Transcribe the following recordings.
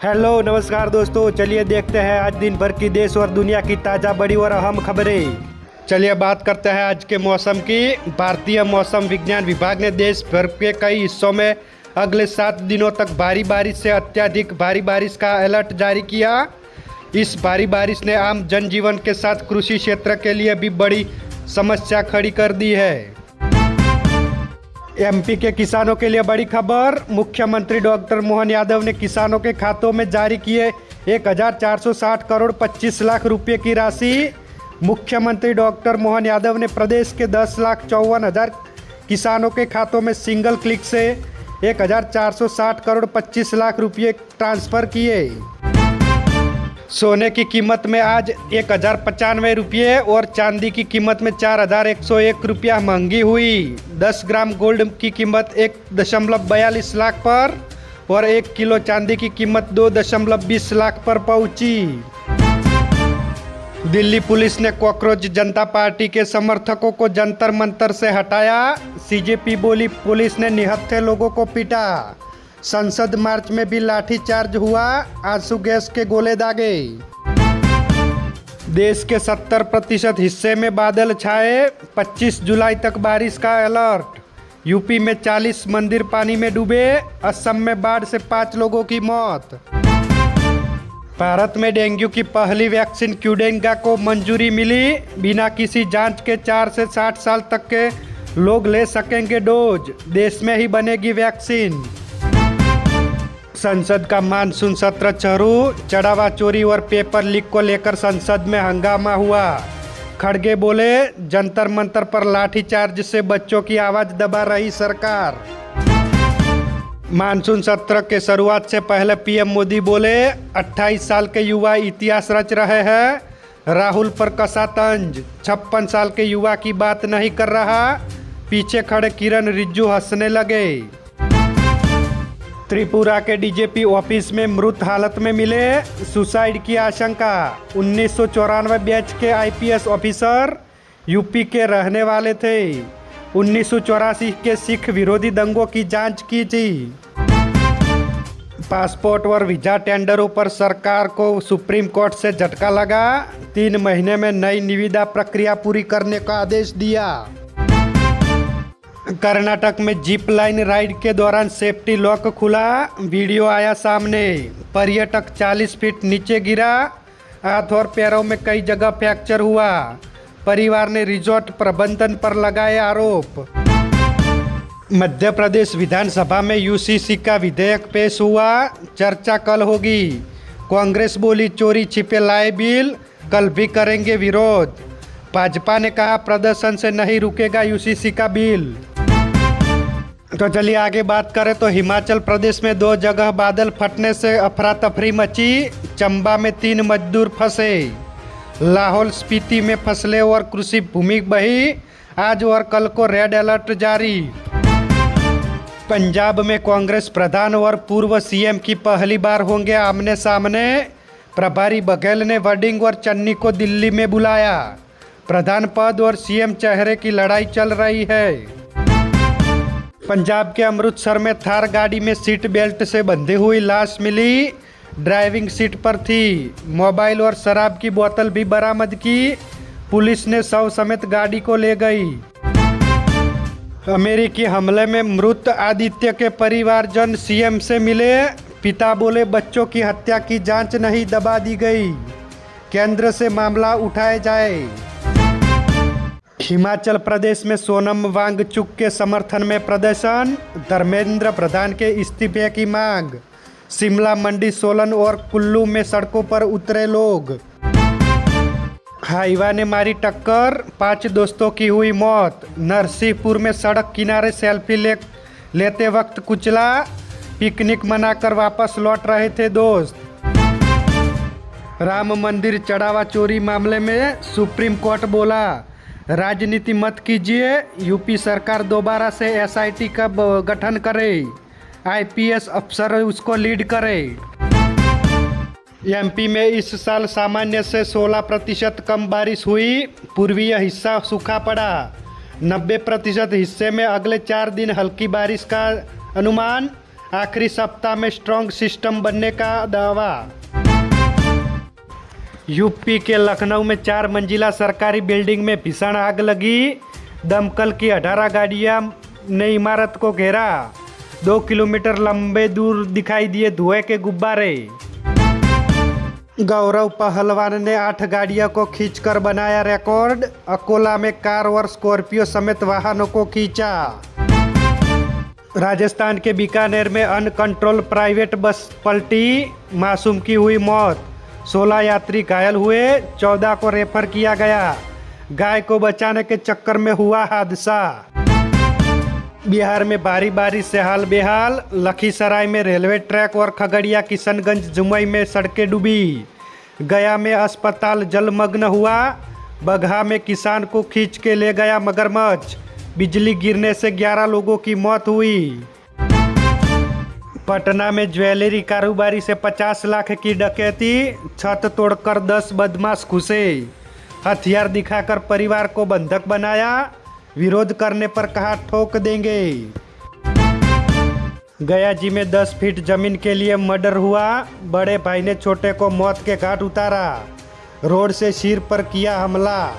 Hello नमस्कार दोस्तों, चलिए देखते हैं आज दिन भर की देश और दुनिया की ताज़ा बड़ी और अहम खबरें। चलिए बात करते हैं आज के मौसम की। भारतीय मौसम विज्ञान विभाग ने देश भर के कई हिस्सों में अगले 7 दिनों तक भारी बारिश से अत्यधिक भारी बारिश का अलर्ट जारी किया। इस भारी बारिश ने आम जनजीवन के साथ कृषि क्षेत्र के लिए भी बड़ी समस्या खड़ी कर दी है। एमपी के किसानों के लिए बड़ी खबर। मुख्यमंत्री डॉक्टर मोहन यादव ने किसानों के खातों में जारी किए 1460 करोड़ 25 लाख रुपए की राशि। मुख्यमंत्री डॉक्टर मोहन यादव ने प्रदेश के 10,54,000 किसानों के खातों में सिंगल क्लिक से 1460 करोड़ 25 लाख रुपए ट्रांसफ़र किए। सोने की कीमत में आज 1095 रुपये और चांदी की कीमत में 4101 रुपया महंगी हुई। 10 ग्राम गोल्ड की कीमत 1.42 लाख पर और 1 किलो चांदी की कीमत 2.20 लाख पर पहुंची। दिल्ली पुलिस ने कॉकरोच जनता पार्टी के समर्थकों को जंतर मंतर से हटाया। सीजेपी बोली पुलिस ने निहत्थे लोगों को पीटा। संसद मार्च में भी लाठीचार्ज हुआ, आंसू गैस के गोले दागे। देश के 70% हिस्से में बादल छाए, 25 जुलाई तक बारिश का अलर्ट। यूपी में 40 मंदिर पानी में डूबे, असम में बाढ़ से 5 लोगों की मौत। भारत में डेंगू की पहली वैक्सीन क्यूडेंगा को मंजूरी मिली। बिना किसी जांच के 4 से 60 साल तक के लोग ले सकेंगे डोज। देश में ही बनेगी वैक्सीन। संसद का मानसून सत्र शुरू। चढ़ावा चोरी और पेपर लीक को लेकर संसद में हंगामा हुआ। खड़गे बोले, जंतर मंतर पर लाठीचार्ज से बच्चों की आवाज दबा रही सरकार। मानसून सत्र के शुरुआत से पहले पीएम मोदी बोले, 28 साल के युवा इतिहास रच रहे हैं। राहुल पर कसा तंज, 56 साल के युवा की बात नहीं कर रहा। पीछे खड़े किरण रिजिजू हंसने लगे। त्रिपुरा के डीजीपी ऑफिस में मृत हालत में मिले, सुसाइड की आशंका। 1994 बैच के आईपीएस ऑफिसर यूपी के रहने वाले थे। 1984 के सिख विरोधी दंगों की जांच की थी। पासपोर्ट और वीजा टेंडरों पर सरकार को सुप्रीम कोर्ट से झटका लगा। 3 महीने में नई निविदा प्रक्रिया पूरी करने का आदेश दिया। कर्नाटक में जीप लाइन राइड के दौरान सेफ्टी लॉक खुला, वीडियो आया सामने। पर्यटक 40 फीट नीचे गिरा, हाथ और पैरों में कई जगह फ्रैक्चर हुआ। परिवार ने रिजॉर्ट प्रबंधन पर लगाए आरोप। मध्य प्रदेश विधानसभा में यूसीसी का विधेयक पेश हुआ, चर्चा कल होगी। कांग्रेस बोली चोरी छिपे लाए बिल, कल भी करेंगे विरोध। भाजपा ने कहा प्रदर्शन से नहीं रुकेगा यूसीसी का बिल। तो चलिए आगे बात करें तो हिमाचल प्रदेश में 2 जगह बादल फटने से अफरा तफरी मची। चंबा में 3 मजदूर फंसे। लाहौल स्पीति में फसलें और कृषि भूमि बही, आज और कल को रेड अलर्ट जारी। पंजाब में कांग्रेस प्रधान और पूर्व सीएम की पहली बार होंगे आमने सामने। प्रभारी बघेल ने वडिंग और चन्नी को दिल्ली में बुलाया। प्रधान पद और सीएम चेहरे की लड़ाई चल रही है। पंजाब के अमृतसर में थार गाड़ी में सीट बेल्ट से बंधी हुई लाश मिली, ड्राइविंग सीट पर थी। मोबाइल और शराब की बोतल भी बरामद की। पुलिस ने शव समेत गाड़ी को ले गई। अमेरिकी हमले में मृत आदित्य के परिवारजन सीएम से मिले। पिता बोले बच्चों की हत्या की जांच नहीं दबा दी गई, केंद्र से मामला उठाया जाए। हिमाचल प्रदेश में सोनम वांगचुक के समर्थन में प्रदर्शन, धर्मेंद्र प्रधान के इस्तीफे की मांग। शिमला, मंडी, सोलन और कुल्लू में सड़कों पर उतरे लोग। हाईवा ने मारी टक्कर, 5 दोस्तों की हुई मौत। नरसिंहपुर में सड़क किनारे सेल्फी लेते वक्त कुचला, पिकनिक मनाकर वापस लौट रहे थे दोस्त। राम मंदिर चढ़ावा चोरी मामले में सुप्रीम कोर्ट बोला, राजनीति मत कीजिए, यूपी सरकार दोबारा से एसआईटी का गठन करे, आईपीएस अफसर उसको लीड करे। एमपी में इस साल सामान्य से 16% कम बारिश हुई, पूर्वीय हिस्सा सूखा पड़ा। 90% हिस्से में अगले 4 दिन हल्की बारिश का अनुमान। आखिरी सप्ताह में स्ट्रॉन्ग सिस्टम बनने का दावा। यूपी के लखनऊ में 4 मंजिला सरकारी बिल्डिंग में भीषण आग लगी। दमकल की 18 गाड़ियां ने इमारत को घेरा। 2 किलोमीटर लंबे दूर दिखाई दिए धुएं के गुब्बारे। गौरव पहलवान ने 8 गाड़ियों को खींचकर बनाया रिकॉर्ड। अकोला में कार और स्कॉर्पियो समेत वाहनों को खींचा। राजस्थान के बीकानेर में अनकंट्रोल प्राइवेट बस पलटी, मासूम की हुई मौत। 16 यात्री घायल हुए, 14 को रेफर किया गया। गाय को बचाने के चक्कर में हुआ हादसा। बिहार में भारी बारिश से हाल बेहाल। लखीसराय में रेलवे ट्रैक और खगड़िया किशनगंज जुमई में सड़कें डूबी। गया में अस्पताल जलमग्न हुआ। बगहा में किसान को खींच के ले गया मगरमच्छ। बिजली गिरने से 11 लोगों की मौत हुई। पटना में ज्वेलरी कारोबारी से 50 लाख की डकैती। छत तोड़कर 10 बदमाश घुसे। हथियार दिखाकर परिवार को बंधक बनाया। विरोध करने पर कहा ठोक देंगे। गया जी में 10 फीट जमीन के लिए मर्डर हुआ। बड़े भाई ने छोटे को मौत के घाट उतारा। रोड से सिर पर किया हमला।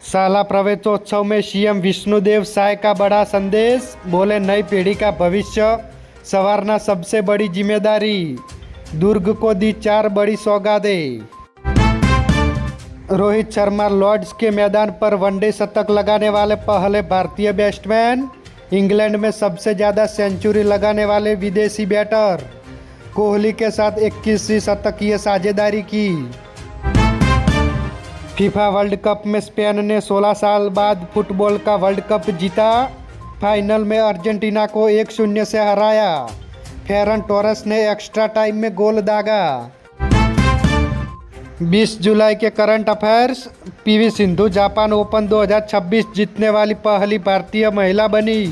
शाला प्रवेशोत्सव में सीएम विष्णुदेव साय का बड़ा संदेश। बोले नई पीढ़ी का भविष्य संवारना सबसे बड़ी जिम्मेदारी। दुर्ग को दी 4 बड़ी सौगातें। रोहित शर्मा लॉर्ड्स के मैदान पर वनडे शतक लगाने वाले पहले भारतीय बैट्समैन। इंग्लैंड में सबसे ज़्यादा सेंचुरी लगाने वाले विदेशी बैटर। कोहली के साथ 21वीं शतकीय साझेदारी की। फीफा वर्ल्ड कप में स्पेन ने 16 साल बाद फुटबॉल का वर्ल्ड कप जीता। फाइनल में अर्जेंटीना को 1-0 से हराया। फेरन टोरेस ने एक्स्ट्रा टाइम में गोल दागा। 20 जुलाई के current affairs. PV Sindhu Japan open 2026 जीतने वाली पहली भारतीय महिला बनी।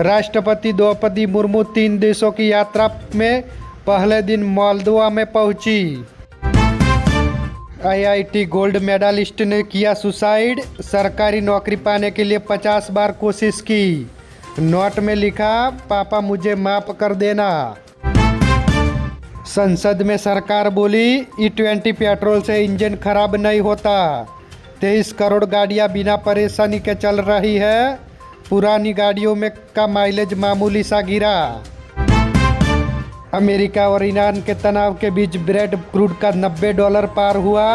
राष्ट्रपति द्रौपदी मुर्मू 3 देशों की यात्रा में पहले दिन मोल्दोवा में पहुंची। आईआईटी गोल्ड मेडलिस्ट ने किया सुसाइड। सरकारी नौकरी पाने के लिए 50 बार कोशिश की। नोट में लिखा, पापा मुझे माफ कर देना। संसद में सरकार बोली, E20 पेट्रोल से इंजन खराब नहीं होता। 23 करोड़ गाड़ियां बिना परेशानी के चल रही है। पुरानी गाड़ियों में का माइलेज मामूली सा गिरा। अमेरिका और ईरान के तनाव के बीच ब्रेड क्रूड का $90 पार हुआ।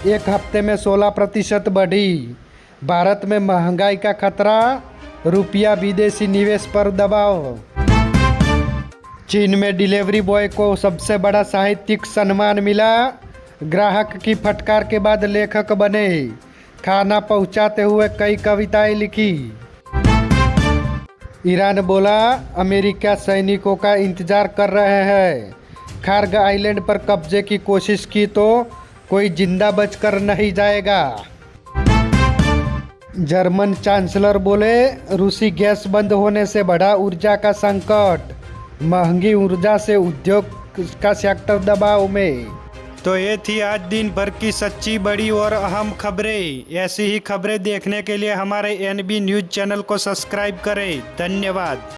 एक हफ्ते में 16% बढ़ी। भारत में महंगाई का खतरा। रुपया विदेशी निवेश पर दबाव। चीन में डिलीवरी बॉय को सबसे बड़ा साहित्यिक सम्मान मिला। ग्राहक की फटकार के बाद लेखक बने। खाना पहुंचाते हुए कई कविताएं लिखी। ईरान बोला, अमेरिका सैनिकों का इंतजार कर रहे हैं। खार्ग आइलैंड पर कब्जे की कोशिश की तो कोई जिंदा बचकर नहीं जाएगा। जर्मन चांसलर बोले, रूसी गैस बंद होने से बढ़ा ऊर्जा का संकट। महंगी ऊर्जा से उद्योग का सेक्टर दबाव में। तो ये थी आज दिन भर की सच्ची, बड़ी और अहम खबरें। ऐसी ही खबरें देखने के लिए हमारे NB न्यूज़ चैनल को सब्सक्राइब करें। धन्यवाद।